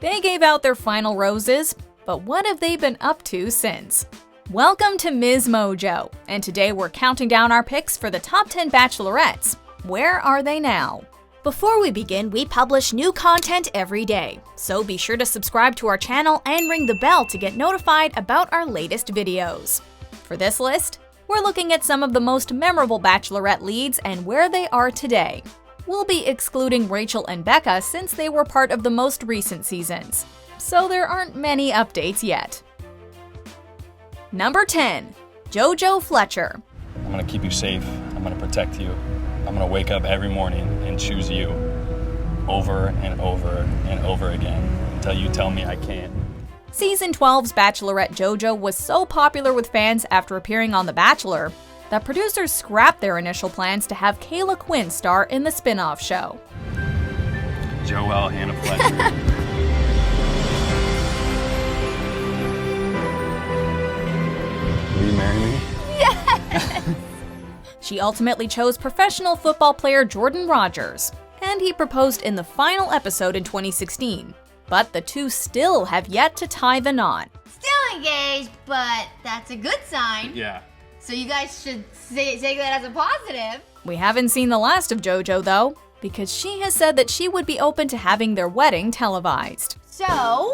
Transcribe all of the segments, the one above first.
They gave out their final roses, but what have they been up to since? Welcome to MsMojo, and today we're counting down our picks for the top 10 Bachelorettes. Where are they now? Before we begin, we publish new content every day, so be sure to subscribe to our channel and ring the bell to get notified about our latest videos. For this list, we're looking at some of the most memorable Bachelorette leads and where they are today. We'll be excluding Rachel and Becca since they were part of the most recent seasons, so there aren't many updates yet. Number 10. JoJo Fletcher. I'm gonna keep you safe, I'm gonna protect you. I'm gonna wake up every morning and choose you over and over and over again until you tell me I can't. Season 12's Bachelorette JoJo was so popular with fans after appearing on The Bachelor that producers scrapped their initial plans to have Kayla Quinn star in the spin-off show. Joelle Hannah Fletcher. Will you marry me? Yes! She ultimately chose professional football player Jordan Rodgers, and he proposed in the final episode in 2016. But the two still have yet to tie the knot. Still engaged, but that's a good sign. Yeah. So you guys should take that as a positive. We haven't seen the last of JoJo though, because she has said that she would be open to having their wedding televised. So,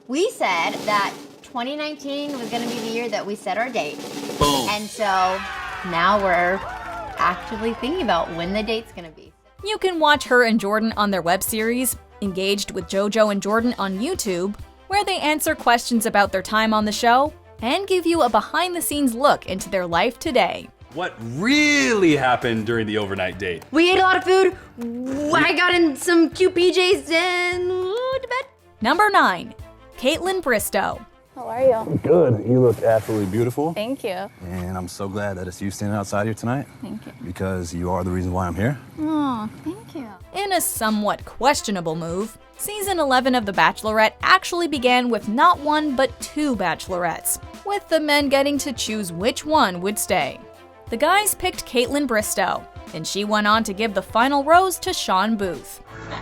we said that 2019 was gonna be the year that we set our date. Boom. And so, now we're actively thinking about when the date's gonna be. You can watch her and Jordan on their web series, Engaged with JoJo and Jordan on YouTube, where they answer questions about their time on the show and give you a behind-the-scenes look into their life today. What really happened during the overnight date? We ate a lot of food, I got in some cute PJs and went to bed. Number 9. Kaitlyn Bristowe. How are you? Good. You look absolutely beautiful. Thank you. And I'm so glad that it's you standing outside here tonight. Thank you. Because you are the reason why I'm here. Oh, thank you. In a somewhat questionable move, Season 11 of The Bachelorette actually began with not one but two bachelorettes, with the men getting to choose which one would stay. The guys picked Kaitlyn Bristowe, and she went on to give the final rose to Shawn Booth.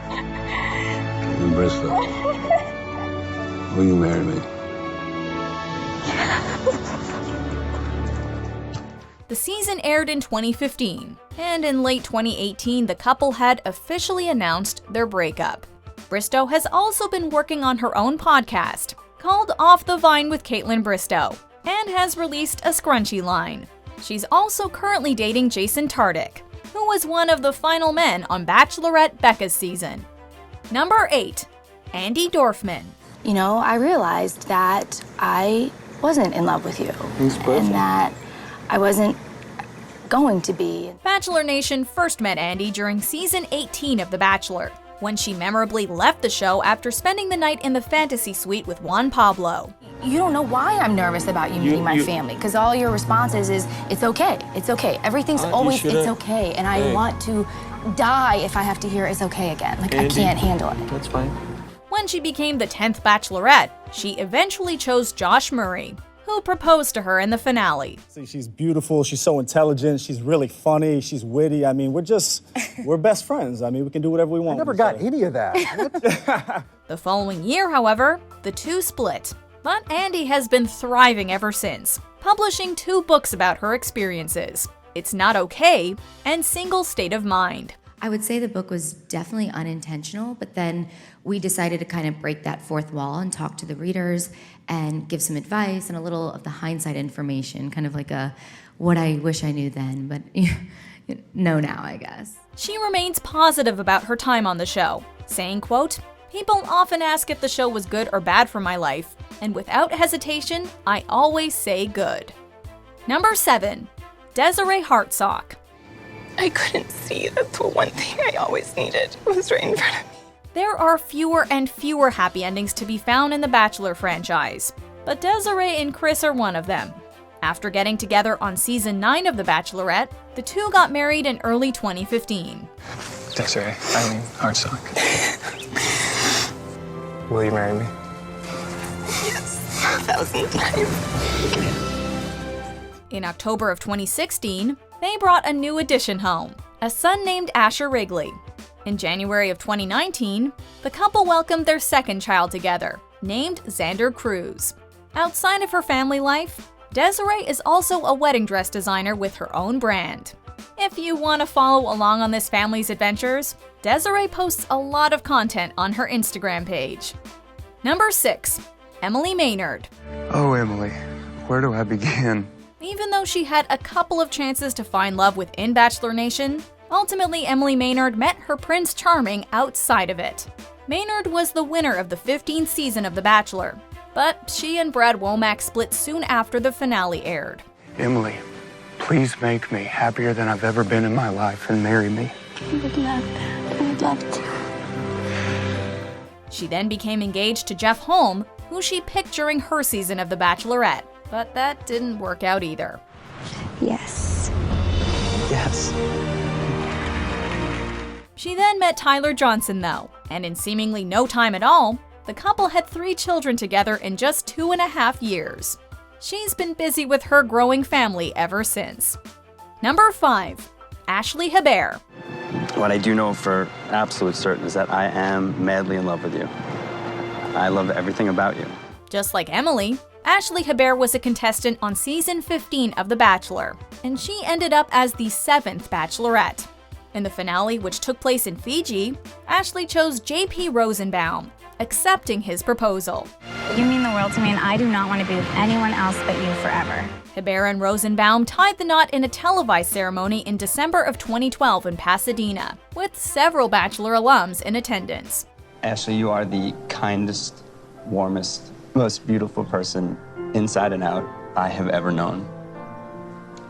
Kaitlyn Bristowe, will you marry me? The season aired in 2015, and in late 2018 the couple had officially announced their breakup. Bristowe has also been working on her own podcast, called Off the Vine with Kaitlyn Bristowe, and has released a scrunchie line. She's also currently dating Jason Tartick, who was one of the final men on Bachelorette Becca's season. Number 8. Andi Dorfman. You know, I realized that I wasn't in love with you. And that I wasn't going to be. Bachelor Nation first met Andi during season 18 of The Bachelor, when she memorably left the show after spending the night in the fantasy suite with Juan Pablo. You don't know why I'm nervous about you meeting my family, because all your responses is, it's okay, it's okay. Everything's always, it's okay. And I want to die if I have to hear it's okay again. Like, Andi, I can't handle it. That's fine. When she became the 10th Bachelorette, she eventually chose Josh Murray, who proposed to her in the finale. See, she's beautiful, she's so intelligent, she's really funny, she's witty. I mean, we're best friends. I mean, we can do whatever we want. I never got any of that. The following year, however, the two split. But Andi has been thriving ever since, publishing 2 books about her experiences, It's Not Okay and Single State of Mind. I would say the book was definitely unintentional, but then we decided to kind of break that fourth wall and talk to the readers and give some advice and a little of the hindsight information, kind of like a what I wish I knew then, but know now, I guess. She remains positive about her time on the show, saying, quote, "People often ask if the show was good or bad for my life, and without hesitation, I always say good." Number 7. Desiree Hartsock. I couldn't see that the one thing I always needed was right in front of me. There are fewer and fewer happy endings to be found in the Bachelor franchise, but Desiree and Chris are one of them. After getting together on season 9 of The Bachelorette, the two got married in early 2015. Desiree, Hartsock. Will you marry me? Yes, 1,000 times. In October of 2016, they brought a new addition home, a son named Asher Wrigley. In January of 2019, the couple welcomed their second child together, named Xander Cruz. Outside of her family life, Desiree is also a wedding dress designer with her own brand. If you want to follow along on this family's adventures, Desiree posts a lot of content on her Instagram page. Number 6. Emily Maynard. Oh, Emily, where do I begin? Even though she had a couple of chances to find love within Bachelor Nation, ultimately Emily Maynard met her Prince Charming outside of it. Maynard was the winner of the 15th season of The Bachelor, but she and Brad Womack split soon after the finale aired. Emily, please make me happier than I've ever been in my life and marry me. I would love that. I would love to. She then became engaged to Jeff Holm, who she picked during her season of The Bachelorette, but that didn't work out either. Yes. Yes. She then met Tyler Johnson though, and in seemingly no time at all, the couple had 3 children together in just 2.5 years. She's been busy with her growing family ever since. Number 5. Ashley Hebert. What I do know for absolute certain is that I am madly in love with you. I love everything about you. Just like Emily, Ashley Hebert was a contestant on season 15 of The Bachelor, and she ended up as the 7th Bachelorette. In the finale, which took place in Fiji, Ashley chose JP Rosenbaum, accepting his proposal. You mean the world to me, and I do not want to be with anyone else but you forever. Hebert and Rosenbaum tied the knot in a televised ceremony in December of 2012 in Pasadena, with several Bachelor alums in attendance. Ashley, you are the kindest, warmest, most beautiful person inside and out I have ever known.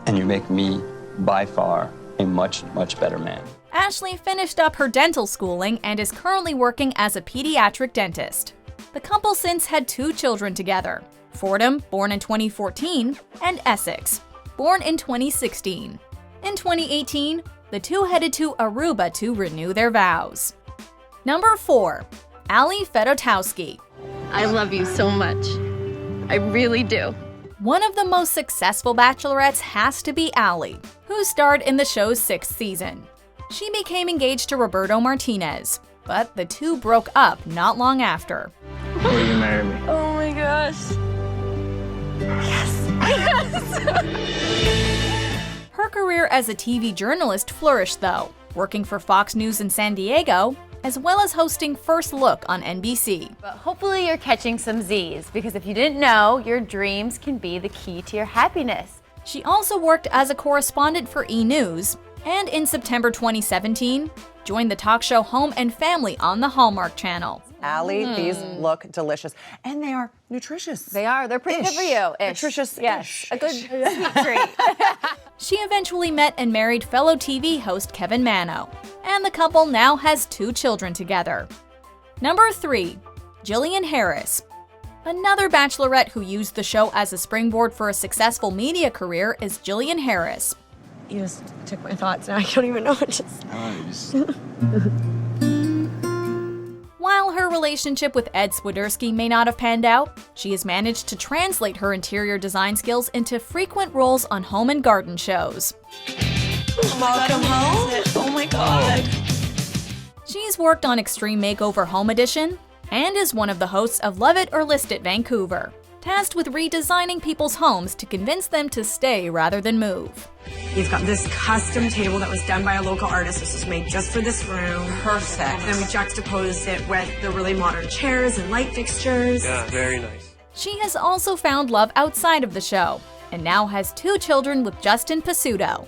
And you make me, by far, a much, much better man. Ashley finished up her dental schooling and is currently working as a pediatric dentist. The couple since had 2 children together, Fordham, born in 2014, and Essex, born in 2016. In 2018, the two headed to Aruba to renew their vows. Number 4. Ali Fedotowsky. I love you so much. I really do. One of the most successful Bachelorettes has to be Ali, who starred in the show's 6th season. She became engaged to Roberto Martinez, but the two broke up not long after. Will you marry me? Oh my gosh. Yes. Yes. Her career as a TV journalist flourished though, working for Fox News in San Diego, as well as hosting First Look on NBC. But hopefully you're catching some Z's, because if you didn't know, your dreams can be the key to your happiness. She also worked as a correspondent for E! News, and in September 2017, joined the talk show Home and Family on the Hallmark Channel. Ali, these look delicious. And they are nutritious. They are. They're pretty good for you. Nutritious. Yes. A good sweet treat. She eventually met and married fellow TV host Kevin Mano, and the couple now has 2 children together. Number 3. Jillian Harris. Another Bachelorette who used the show as a springboard for a successful media career is Jillian Harris. You just took my thoughts now. I don't even know what to say. Nice. While her relationship with Ed Swiderski may not have panned out, she has managed to translate her interior design skills into frequent roles on home and garden shows. Welcome home. Oh my God. She's worked on Extreme Makeover Home Edition and is one of the hosts of Love It or List It Vancouver, tasked with redesigning people's homes to convince them to stay rather than move. You've got this custom table that was done by a local artist. This was made just for this room. Perfect. Then we juxtaposed it with the really modern chairs and light fixtures. Yeah, very nice. She has also found love outside of the show, and now has 2 children with Justin Pasuto.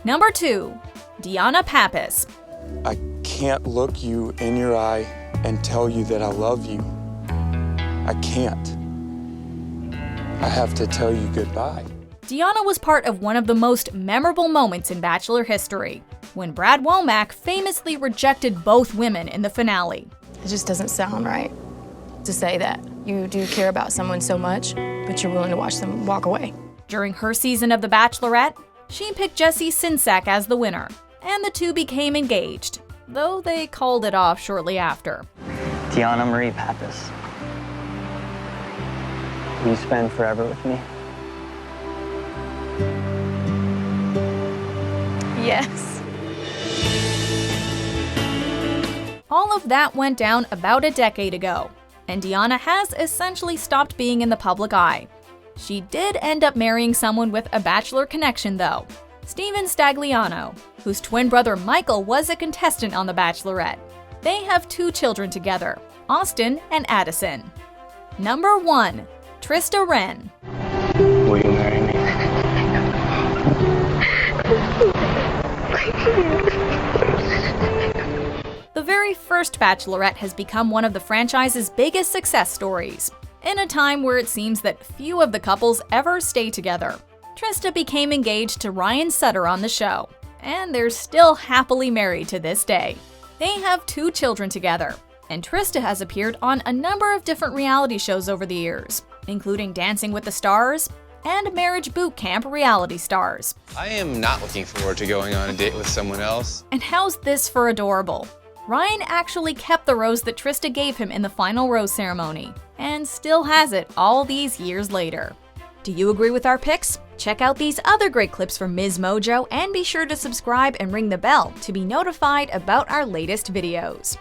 Number 2. DeAnna Pappas. I can't look you in your eye and tell you that I love you. I can't. I have to tell you goodbye. DeAnna was part of one of the most memorable moments in Bachelor history, when Brad Womack famously rejected both women in the finale. It just doesn't sound right to say that you do care about someone so much, but you're willing to watch them walk away. During her season of The Bachelorette, she picked Jesse Sinsack as the winner, and the two became engaged, though they called it off shortly after. DeAnna Marie Pappas, will you spend forever with me? Yes. All of that went down about a decade ago, and DeAnna has essentially stopped being in the public eye. She did end up marrying someone with a Bachelor connection though, Steven Stagliano, whose twin brother Michael was a contestant on The Bachelorette. They have 2 children together, Austin and Addison. Number 1. Trista Rehn. Will you marry me? The very first Bachelorette has become one of the franchise's biggest success stories. In a time where it seems that few of the couples ever stay together, Trista became engaged to Ryan Sutter on the show, and they're still happily married to this day. They have 2 children together, and Trista has appeared on a number of different reality shows over the years, including Dancing with the Stars and Marriage Boot Camp Reality Stars. I am not looking forward to going on a date with someone else. And how's this for adorable? Ryan actually kept the rose that Trista gave him in the final rose ceremony, and still has it all these years later. Do you agree with our picks? Check out these other great clips from MsMojo and be sure to subscribe and ring the bell to be notified about our latest videos.